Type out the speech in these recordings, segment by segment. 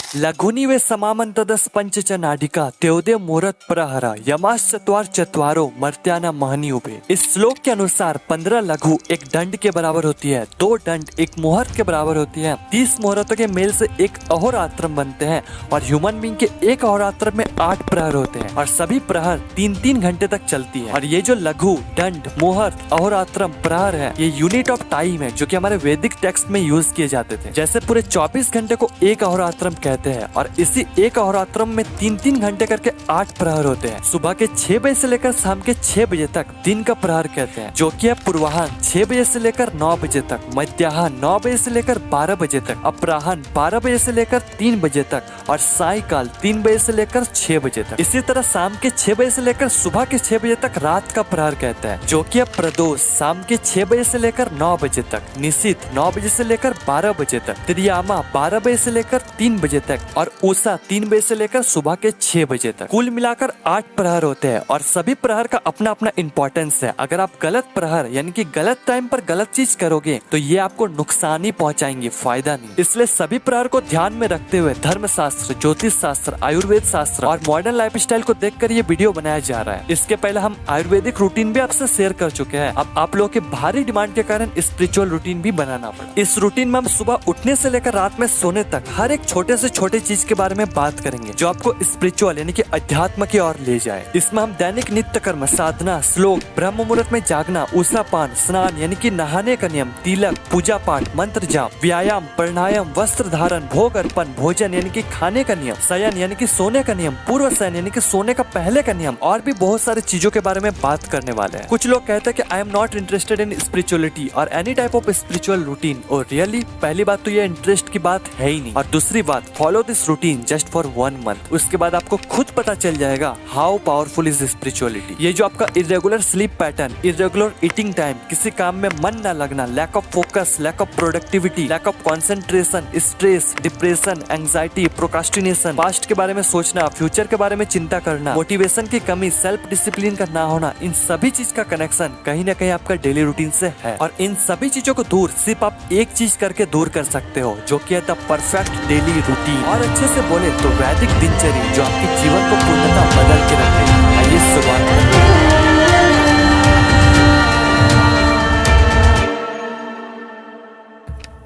लघुनि वे समामंतदस पंचच नाडिका त्योदय मुहूर्त प्रहरा यमाश्चत्वार चत्वारो मर्त्याना महनी उभे। इस श्लोक के अनुसार 15 लघु एक दंड के बराबर होती है, 2 दंड एक मुहूर्त के बराबर होती है, 30 मुहूर्तों के मेल से एक अहोरात्र बनते हैं और ह्यूमन बीइंग के एक अहोरात्र में 8 प्रहर होते हैं और सभी प्रहर 3-3 घंटे तक चलती है। और ये जो लघु दंड मुहूर्त अहोरात्र प्रहर है, ये यूनिट ऑफ टाइम है जो कि हमारे वैदिक टेक्स्ट में यूज किए जाते थे। जैसे पूरे 24 घंटे को एक अहोरात्रम कहते हैं और इसी एक अहोरात्रम में 3-3 घंटे करके 8 प्रहर होते हैं। सुबह के 6 बजे से लेकर शाम के 6 बजे तक दिन का प्रहर कहते हैं, जो कि है पूर्वाह्न 6 बजे से लेकर 9 बजे तक, मध्याह्न 9 बजे से लेकर 12 बजे तक, अपराह्न 12 बजे से लेकर 3 बजे तक और सायकाल 3 बजे से लेकर 6 बजे तक। इसी तरह शाम के 6 बजे से लेकर सुबह के 6 बजे तक रात का प्रहर कहते हैं, जो कि है प्रदोष शाम के 6 बजे से लेकर 9 बजे तक, निशित 9 बजे से लेकर 12 बजे तक, त्रियामा 12 बजे से लेकर 3 बजे तक और उषा 3 बजे से लेकर सुबह के 6 बजे तक। कुल मिलाकर 8 प्रहर होते हैं और सभी प्रहर का अपना अपना इंपॉर्टेंस है। अगर आप गलत प्रहर यानी कि गलत टाइम पर गलत चीज करोगे तो ये आपको नुकसान ही पहुंचाएंगे, फायदा नहीं। इसलिए सभी प्रहर को ध्यान में रखते हुए धर्म शास्त्र, ज्योतिष शास्त्र, आयुर्वेद शास्त्र और मॉडर्न लाइफस्टाइल को देखकर ये वीडियो बनाया जा रहा है। इसके पहले हम आयुर्वेदिक रूटीन भी आपसे शेयर कर चुके हैं। अब आप लोगों के भारी डिमांड के कारण स्पिरिचुअल रूटीन भी बनाना पड़ा। इस रूटीन में हम सुबह उठने से लेकर रात में सोने तक हर एक छोटे से छोटे चीज के बारे में बात करेंगे जो आपको स्पिरिचुअल यानी कि अध्यात्म की ओर ले जाए। इसमें हम दैनिक नित्य कर्म, साधना, श्लोक, ब्रह्म मुहूर्त में जागना, उषा पान, स्नान यानी कि नहाने का नियम, तिलक, पूजा पाठ, मंत्र जाप, व्यायाम, प्राणायाम, वस्त्र धारण, भोग अर्पण, भोजन यानी कि खाने का नियम, शयन यानी कि सोने का नियम, पूर्व शयन यानी कि सोने का पहले का नियम और भी बहुत सारी चीजों के बारे में बात करने वाले हैं। कुछ लोग कहते हैं कि I am not interested in spirituality और any type of spiritual routine. और रियली पहली बात तो ये इंटरेस्ट की बात है ही नहीं और दूसरी बात follow this routine just for 1 month. उसके बाद आपको खुद पता चल जाएगा हाउ पावरफुल इज स्पिरिचुअलिटी। ये जो आपका irregular sleep pattern, irregular eating time, किसी काम में मन न लगना, lack of focus, lack of productivity, lack of concentration, stress, depression, anxiety, procrastination, past के बारे में सोचना, फ्यूचर के बारे में चिंता करना, मोटिवेशन की कमी, सेल्फ डिसिप्लिन का ना होना, इन सभी चीज का कनेक्शन कहीं ना कहीं आपका डेली रूटीन से है। और इन सभी चीजों को दूर सिर्फ आप एक चीज करके दूर कर सकते हो, जो कि है द परफेक्ट डेली रूटीन। और अच्छे से बोले तो वैदिक दिनचर्या जो आपके जीवन को पूर्णतः बदल के रखेगी। आइए शुरुआत करते हैं।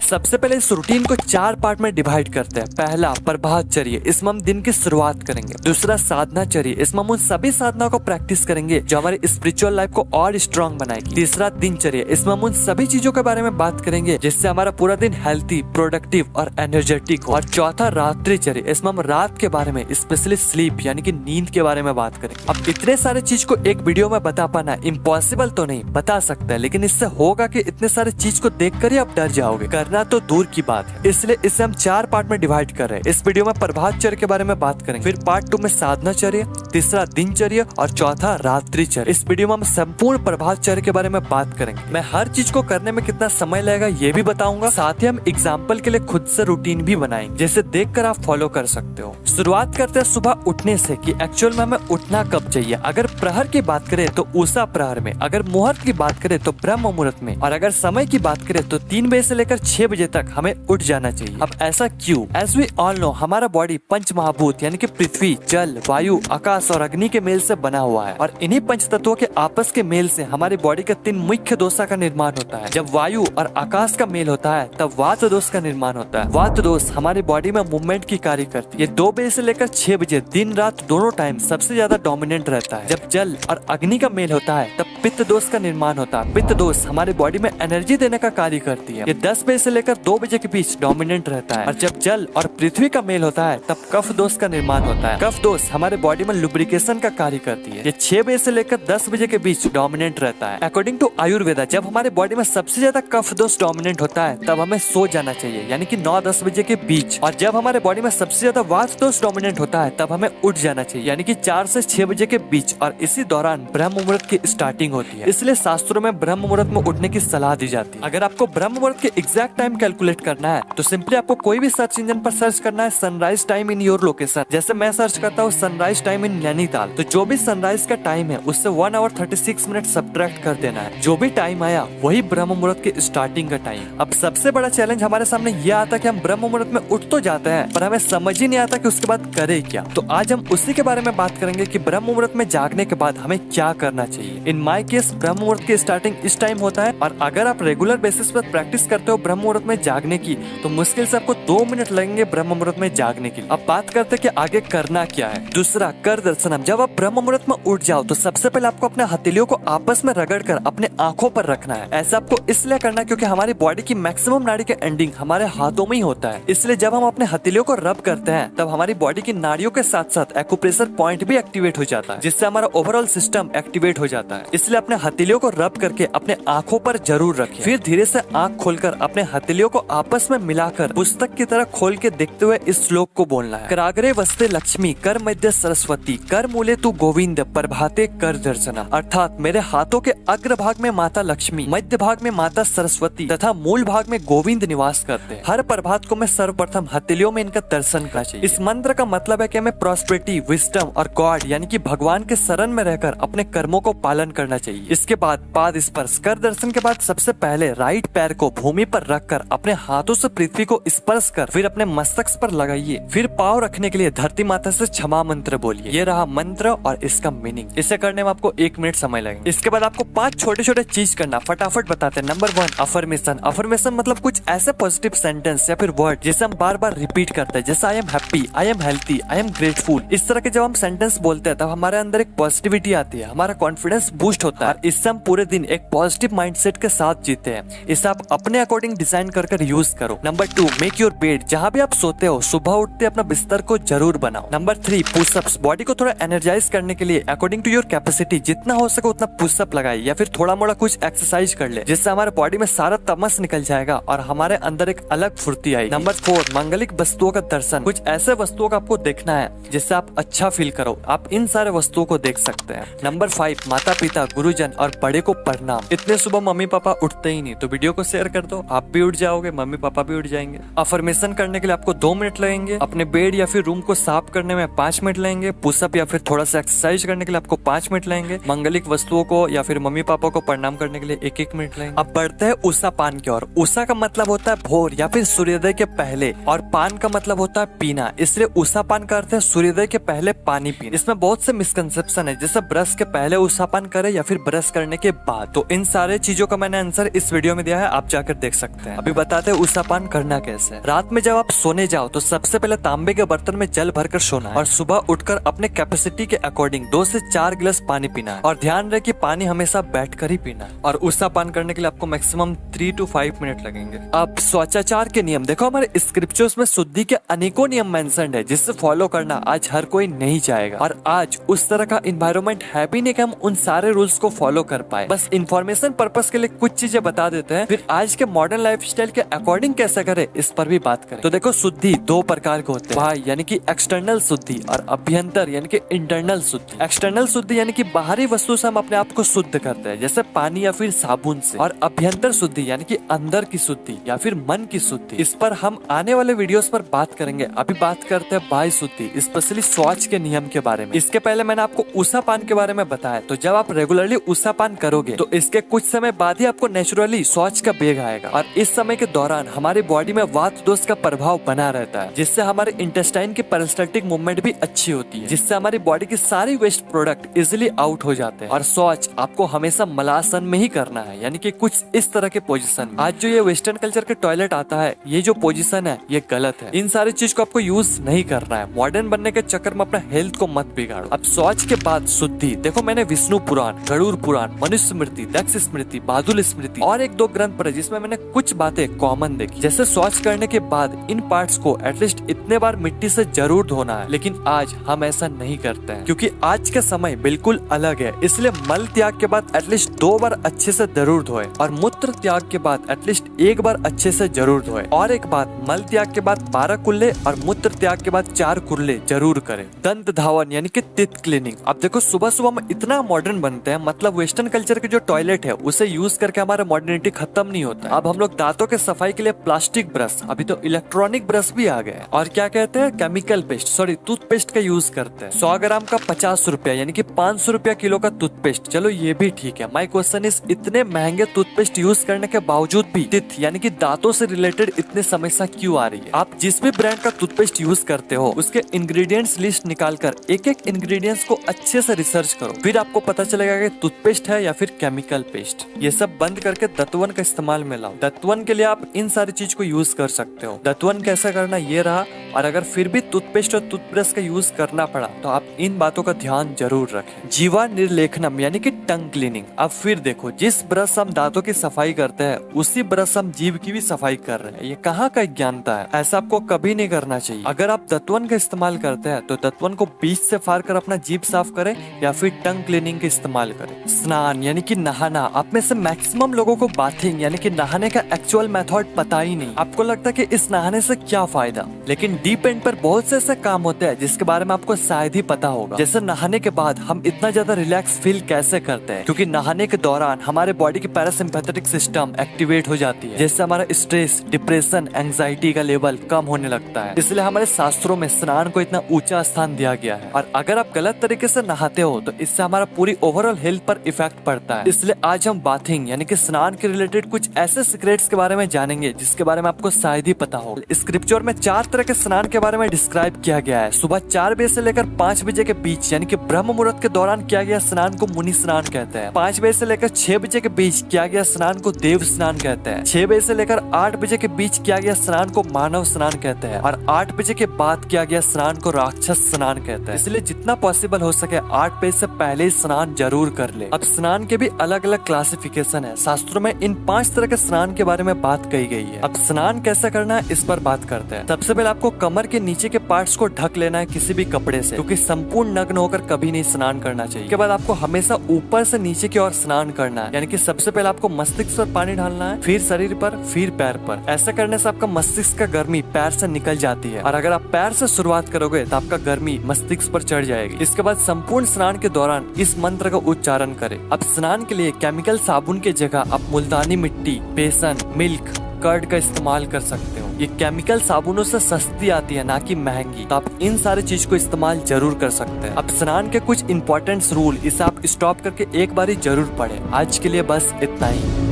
सबसे पहले इस रूटीन को 4 पार्ट में डिवाइड करते हैं। पहला प्रभातचर्या, इसमें हम दिन की शुरुआत करेंगे। दूसरा साधनाचर्या, इसमें हम उन सभी साधनाओं को प्रैक्टिस करेंगे जो हमारी स्पिरिचुअल लाइफ को और स्ट्रांग बनाएगी। तीसरा दिनचर्या, इसमें हम उन सभी चीजों के बारे में बात करेंगे जिससे हमारा पूरा दिन हेल्थी, प्रोडक्टिव और एनर्जेटिक हो। और चौथा रात्रिचर्या, इसमें हम रात के बारे में स्पेशली स्लीप यानी कि नींद के बारे में बात करेंगे। अब इतने सारे चीज को एक वीडियो में बता पाना इम्पॉसिबल तो नहीं, बता सकते हैं, लेकिन इससे होगा कि इतने सारे चीज को देखकर ही आप डर जाओगे, करना तो दूर की बात है। इसलिए इसे हम 4 पार्ट में डिवाइड कर रहे हैं। इस वीडियो में प्रभातचर्या के बारे में बात करेंगे, फिर पार्ट 2 में साधनाचर्या, तीसरा दिनचर्या और चौथा रात्रिचर्या। इस वीडियो में हम संपूर्ण प्रभातचर्या के बारे में बात करेंगे। मैं हर चीज को करने में कितना समय लगेगा ये भी बताऊंगा, साथ ही हम एग्जाम्पल के लिए खुद से रूटीन भी बनाएंगे जिसे देखकर आप फॉलो कर सकते हो। शुरुआत करते हैं सुबह उठने से कि एक्चुअल में हमें उठना कब चाहिए। अगर प्रहर की बात करें तो उषा प्रहर में, अगर मुहूर्त की बात करें तो ब्रह्म मुहूर्त में और अगर समय की बात करें तो 3 बजे से लेकर 6 बजे तक हमें उठ जाना चाहिए। अब ऐसा क्यों? एज वी ऑल नो हमारा बॉडी पंच महाभूत यानी कि पृथ्वी, जल, वायु, आकाश और अग्नि के मेल से बना हुआ है और इन्हीं पंच तत्वों के आपस के मेल से हमारी बॉडी के 3 मुख्य दोषा का निर्माण होता है। जब वायु और आकाश का मेल होता है तब वात दोष का निर्माण होता है। वात दोष हमारी बॉडी में मूवमेंट की कार्य करती है। ये 2 बजे से लेकर 6 बजे दिन रात दोनों टाइम सबसे ज्यादा डोमिनेंट रहता है। जब जल और अग्नि का मेल होता है तब पित्त दोष का निर्माण होता है। पित्त दोष हमारी बॉडी में एनर्जी देने का कार्य करती है। ये 10 बजे से लेकर 2 बजे के बीच डोमिनेंट रहता है। और जब जल और पृथ्वी का मेल होता है तब कफ दोष का निर्माण होता है। कफ दोष हमारे बॉडी में लुब्रिकेशन का कार्य करती है। ये 6 बजे से लेकर 10 बजे के बीच डोमिनेंट रहता है। अकॉर्डिंग टू आयुर्वेदा जब हमारे बॉडी में सबसे ज्यादा कफ दोष डोमिनेंट होता है तब हमें सो जाना चाहिए यानी कि 9-10 बजे के बीच। और जब हमारे बॉडी में सबसे ज्यादा वात दोष डोमिनेंट होता है तब हमें उठ जाना चाहिए यानी कि 4 से 6 बजे के बीच। और इसी दौरान ब्रह्म मुहूर्त की स्टार्टिंग होती है। इसलिए शास्त्रों में ब्रह्म मुहूर्त में उठने की सलाह दी जाती है। अगर आपको ब्रह्म मुहूर्त के एग्जैक्ट टाइम कैलकुलेट करना है तो सिंपली आपको कोई भी सर्च इंजन पर सर्च करना है sunrise time in your location. जैसे मैं सर्च करता हूँ सनराइज टाइम इन नैनीताल, तो जो भी सनराइज का टाइम है उससे 1 आवर 36 मिनट सब्ट्रैक्ट कर देना है। जो भी टाइम आया वही ब्रह्म मुहूर्त के स्टार्टिंग का टाइम। अब सबसे बड़ा चैलेंज हमारे सामने यह आता कि हम ब्रह्म मुहूर्त में उठ तो जाते हैं पर हमें समझ ही नहीं आता कि उसके बाद करे क्या। तो आज हम उसी के बारे में बात करेंगे कि ब्रह्म मुहूर्त में जागने के बाद हमें क्या करना चाहिए। इन माय केस ब्रह्म मुहूर्त की स्टार्टिंग इस टाइम होता है और अगर आप रेगुलर बेसिस पर प्रैक्टिस करते हो ब्रह्म मुहूर्त में जागने की तो मुश्किल से आपको 2 मिनट लगेंगे ब्रह्म मुहूर्त में जागने की। अब बात करते हैं कि आगे करना क्या है। दूसरा, कर दर्शनम। जब आप ब्रह्म मुहूर्त में उठ जाओ तो सबसे पहले आपको अपने हथेलियों को आपस में रगड़ कर अपने आंखों पर रखना है। ऐसा आपको इसलिए करना है क्योंकि हमारी बॉडी की मैक्सिमम नाड़ी के एंडिंग हमारे हाथों में ही होता है। इसलिए जब हम अपने हथेलियों को रब करते हैं तब हमारी बॉडी की नाड़ियों के साथ साथ एक्यूप्रेशर पॉइंट भी एक्टिवेट हो जाता है, जिससे हमारा ओवरऑल सिस्टम एक्टिवेट हो जाता है। इसलिए अपने हथेलियों को रब करके अपने आंखों पर जरूर रखें। फिर धीरे से आंख खोलकर अपने हथेलियों को आपस में मिलाकर पुस्तक की तरह खोल के देखते हुए इस श्लोक को बोलना है। कराग्रे वस्ते लक्ष्मी, कर मध्य सरस्वती, कर मूले तू गोविंद, प्रभाते कर दर्शना। अर्थात मेरे हाथों के अग्र भाग में माता लक्ष्मी, मध्य भाग में माता सरस्वती तथा मूल भाग में गोविंद निवास करते हैं। हर प्रभात को मैं सर्वप्रथम हथेलियों में इनका दर्शन करना चाहिए। इस मंत्र का मतलब है कि हमें प्रॉस्पेरिटी, विजडम और गॉड यानी कि भगवान के शरण में रहकर अपने कर्मों को पालन करना चाहिए। इसके बाद पाद स्पर्श। कर दर्शन के बाद सबसे पहले राइट पैर को भूमि पर रखकर अपने हाथों से पृथ्वी को स्पर्श कर फिर अपने मस्तक पर लगाइए। फिर पाँव रखने के लिए धरती माता से क्षमा मंत्र बोलिए। ये रहा मंत्र और इसका मीनिंग। इसे करने में आपको 1 मिनट समय लगेगा। इसके बाद आपको 5 छोटे छोटे चीज करना, फटाफट बताते हैं। Number 1, affirmation. अफर्मेशन मतलब कुछ ऐसे पॉजिटिव सेंटेंस या फिर वर्ड जिसे हम बार बार रिपीट करते हैं, जैसे I am happy, I am healthy, I am grateful. इस तरह के जब हम सेंटेंस बोलते हैं तब हमारे अंदर एक पॉजिटिविटी आती है, हमारा कॉन्फिडेंस बूस्ट होता है। इससे हम पूरे दिन एक पॉजिटिव माइंडसेट के साथ जीते हैं। इसे आप अपने अकॉर्डिंग डिजाइन कर यूज करो। Number 2, make your bed. जहाँ भी आप सोते हो सुबह उठते अपना बिस्तर को जरूर बनाओ। Number 3, pushups. बॉडी को थोड़ा एनर्जाइज करने के लिए अकॉर्डिंग टू योर कैपेसिटी जितना हो सके उतना पुशअप लगाए या फिर थोड़ा मोड़ा कुछ एक्सरसाइज कर ले, जिससे हमारे बॉडी में सारा तमस निकल जाएगा और हमारे अंदर एक अलग फुर्ती आएगी। नंबर 4, मांगलिक वस्तुओं का दर्शन। कुछ ऐसे वस्तुओं का आपको देखना है जिससे आप अच्छा फील करो। आप इन सारे वस्तुओं को देख सकते हैं। नंबर 5, माता पिता, गुरुजन और बड़े को प्रणाम। इतने सुबह मम्मी पापा उठते ही नहीं तो वीडियो को शेयर कर दो, आप भी उठ जाओगे, मम्मी पापा भी उठ जाएंगे। अफर्मेशन करने के लिए आपको 2 मिनट लगेंगे। अपने बेड या फिर रूम को साफ करने में 5 मिनट लगेंगे। पुशअप या फिर थोड़ा सा एक्सरसाइज करने के लिए आपको 5 मिनट लगेंगे। मंगलिक वस्तुओं को या फिर मम्मी पापा को प्रणाम करने के लिए 1-1 मिनट लगेंगे। अब बढ़ते हैं उषा पान की ओर। उषा का मतलब होता है भोर या फिर सूर्योदय के पहले और पान का मतलब होता है पीना, इसलिए उषा पान का अर्थ है सूर्योदय के पहले पानी पीना। इसमें बहुत से मिसकंसेप्शन है, जैसे ब्रश के पहले उषा पान करे या फिर ब्रश करने के बाद। तो इन सारे चीजों का मैंने आंसर इस वीडियो में दिया है, आप जाकर देख सकते हैं। अभी बताते हैं उषा पान करना कैसे। रात में जब आप सोने जाओ तो सबसे पहले तांबे के बर्तन में जल भरकर सोना है और सुबह उठकर अपने कैपेसिटी के अकॉर्डिंग 2 से 4 गिलास पानी पीना है और ध्यान रहे कि पानी हमेशा बैठकर ही पीना है। और उषा पान करने के लिए आपको मैक्सिमम 3 to 5 मिनट लगेंगे। अब स्वाचाचार के नियम देखो, हमारे स्क्रिप्चर्स में शुद्धि के अनेकों नियम मेंशन्ड है जिससे फॉलो करना आज हर कोई नहीं चाहेगा और आज उस तरह का इन्वायरमेंट है भी नहीं कि हम उन सारे रूल्स को फॉलो कर पाए। बस इन्फॉर्मेशन पर्पस के लिए कुछ चीजें बता देते हैं, फिर आज के मॉडर्न लाइफस्टाइल के अकॉर्डिंग कैसे करें इस पर भी बात करें। तो देखो, शुद्धि 2 प्रकार के होते हैं, बाह्य यानी कि एक्सटर्नल शुद्धि और अभ्यंतर यानी कि इंटरनल शुद्धि। एक्सटर्नल शुद्धि यानी कि बाहरी वस्तु से हम अपने आप को शुद्ध करते हैं, जैसे पानी या फिर साबुन से, और अभ्यंतर शुद्धि यानी कि अंदर की शुद्धि या फिर मन की शुद्धि। इस पर हम आने वाले वीडियोस पर बात करेंगे। अभी बात करते हैं बाह्य शुद्धि, स्पेशली शौच के नियम के बारे में। इसके पहले मैंने आपको उषा पान के बारे में बताया, तो जब आप रेगुलरली उषा पान करोगे तो इसके कुछ समय बाद ही आपको नेचुरली शौच का बेग आएगा और इस समय के दौरान हमारी बॉडी में वात दोष का प्रभाव बना रहता है, जिससे हमारे इंटेस्टाइन की पेरिस्टाल्टिक मूवमेंट भी अच्छी होती है, जिससे हमारी बॉडी की सारी वेस्ट प्रोडक्ट इजिली आउट हो जाते हैं। और शौच आपको हमेशा मलासन में ही करना है, यानी कि कुछ इस तरह के पोजीशन। आज जो ये वेस्टर्न कल्चर के टॉयलेट आता है, ये जो पोजीशन है ये गलत है। इन सारी चीज को आपको यूज नहीं करना है। मॉडर्न बनने के चक्कर में अपना हेल्थ को मत बिगाड़ो। अब शौच के बाद शुद्धि देखो, मैंने विष्णु पुराण, गरुड़ पुराण, मनुष्य स्मृति, दक्ष स्मृति, बादुल स्मृति और 1-2 ग्रंथ पढ़े जिसमें मैंने कुछ बातें कॉमन देखी, जैसे शौच करने के बाद इन पार्ट्स को एटलीस्ट इतने बार मिट्टी से जरूर धोना है। लेकिन आज हम ऐसा नहीं करते हैं क्योंकि आज का समय बिल्कुल अलग है, इसलिए मल त्याग के बाद एटलीस्ट 2 बार अच्छे से जरूर धोए और मूत्र त्याग के बाद एटलीस्ट 1 बार अच्छे से जरूर धोए। और एक बात, मल त्याग के बाद 12 कुल्ले और मूत्र त्याग के बाद 4 कुल्ले जरूर करें। दंत धावन यानी कि टीथ क्लीनिंग। अब देखो, सुबह सुबह हम इतना मॉडर्न बनते हैं, मतलब वेस्टर्न कल्चर के जो टॉयलेट है उसे यूज करके हमारा मॉडर्निटी खत्म नहीं होता। अब हम लोग दांत दांतों के सफाई के लिए प्लास्टिक ब्रश, अभी तो इलेक्ट्रॉनिक ब्रश भी आ गए। और क्या कहते हैं, केमिकल पेस्ट, सॉरी टूथपेस्ट का यूज करते हैं। 100 ग्राम का 50 रुपया यानी कि 500 रुपया किलो का टूथपेस्ट। चलो ये भी ठीक है। माय क्वेश्चन इज, इतने महंगे टूथपेस्ट यूज करने के बावजूद भी टीथ यानी कि दांतों से रिलेटेड इतने समस्या क्यों आ रही है? आप जिस भी ब्रांड का टूथपेस्ट यूज करते हो उसके इंग्रेडिएंट्स लिस्ट निकालकर एक एक इंग्रेडिएंट्स को अच्छे से रिसर्च करो, फिर आपको पता चलेगा कि टूथपेस्ट है या फिर केमिकल पेस्ट। ये सब बंद करके दतवन का इस्तेमाल में लाओ। दतवन के लिए आप इन सारी चीज को यूज कर सकते हो। दतवन कैसे करना ये रहा। और अगर फिर भी टूथपेस्ट और टूथब्रश का यूज करना पड़ा तो आप इन बातों का ध्यान जरूर रखें। जीवा निर्लेखनम यानी कि टंग क्लीनिंग। अब फिर देखो, जिस ब्रश हम दांतों की सफाई करते हैं उसी ब्रश हम जीभ की भी सफाई कर रहे हैं। ये कहाँ का ज्ञानता है? ऐसा आपको कभी नहीं करना चाहिए। अगर आप दतवन का इस्तेमाल करते हैं तो दतवन को बीच से फाड़ कर अपना जीभ साफ करें या फिर टंग क्लीनिंग का इस्तेमाल करें। स्नान यानी कि नहाना। आप में से मैक्सिमम लोगों को बाथिंग यानी कि नहाने का एक्चुअल मेथड पता ही नहीं। आपको लगता है कि इस नहाने से क्या फायदा, लेकिन डीप एंड पर बहुत से ऐसे काम होते हैं जिसके बारे में आपको शायद ही पता होगा। जैसे नहाने के बाद हम इतना ज्यादा रिलैक्स फील कैसे करते हैं, क्योंकि नहाने के दौरान हमारे बॉडी की पैरासिम्पैथेटिक सिस्टम एक्टिवेट हो जाती है, जिससे हमारा स्ट्रेस, डिप्रेशन, एंजाइटी का लेवल कम होने लगता है। इसलिए हमारे शास्त्रों में स्नान को इतना ऊंचा स्थान दिया गया है। और अगर आप गलत तरीके से नहाते हो तो इससे हमारा पूरी ओवरऑल हेल्थ पर इफेक्ट पड़ता है। इसलिए आज हम बाथिंग यानी कि स्नान के रिलेटेड कुछ ऐसे सीक्रेट्स के बारे में जानेंगे जिसके बारे में आपको शायद ही पता हो। स्क्रिप्चर में 4 तरह के स्नान के बारे में डिस्क्राइब किया गया है। सुबह 4 बजे से लेकर 5 बजे के बीच यानी कि ब्रह्म मुहूर्त के दौरान किया गया स्नान को मुनि स्नान कहते हैं। 5 बजे से लेकर 6 बजे के बीच किया गया स्नान को देव स्नान कहते हैं। 6 बजे से लेकर 8 बजे के बीच किया गया स्नान को मानव स्नान कहते हैं। और 8 बजे के बाद किया गया स्नान को राक्षस स्नान कहते हैं। इसलिए जितना पॉसिबल हो सके 8 बजे से पहले स्नान जरूर कर ले। अब स्नान के भी अलग अलग क्लासिफिकेशन है। शास्त्रों में इन 5 तरह के स्नान के बारे में बात कही गई है। अब स्नान कैसे करना है इस पर बात करते हैं। सबसे पहले आपको कमर के नीचे के पार्ट्स को ढक लेना है किसी भी कपड़े से, क्योंकि संपूर्ण नग्न होकर कभी नहीं स्नान करना चाहिए। इसके बाद आपको हमेशा ऊपर से नीचे की ओर स्नान करना है, यानी कि सबसे पहले आपको मस्तिष्क पर पानी डालना है, फिर शरीर पर, फिर पैर पर। ऐसा करने से आपका मस्तिष्क का गर्मी पैर से निकल जाती है, और अगर आप पैर से शुरुआत करोगे तो आपका गर्मी मस्तिष्क पर चढ़ जाएगी। इसके बाद संपूर्ण स्नान के दौरान इस मंत्र का उच्चारण करें। अब स्नान के लिए केमिकल साबुन की जगह आप मुल्तानी मिट्टी, बेसन, मिल्क, कर्ड का इस्तेमाल कर सकते हो। ये केमिकल साबुनों से सस्ती आती है, ना कि महंगी। तो आप इन सारी चीज को इस्तेमाल जरूर कर सकते हैं। अब स्नान के कुछ इंपॉर्टेंट रूल, इसे आप स्टॉप करके एक बार ही जरूर पढ़ें। आज के लिए बस इतना ही।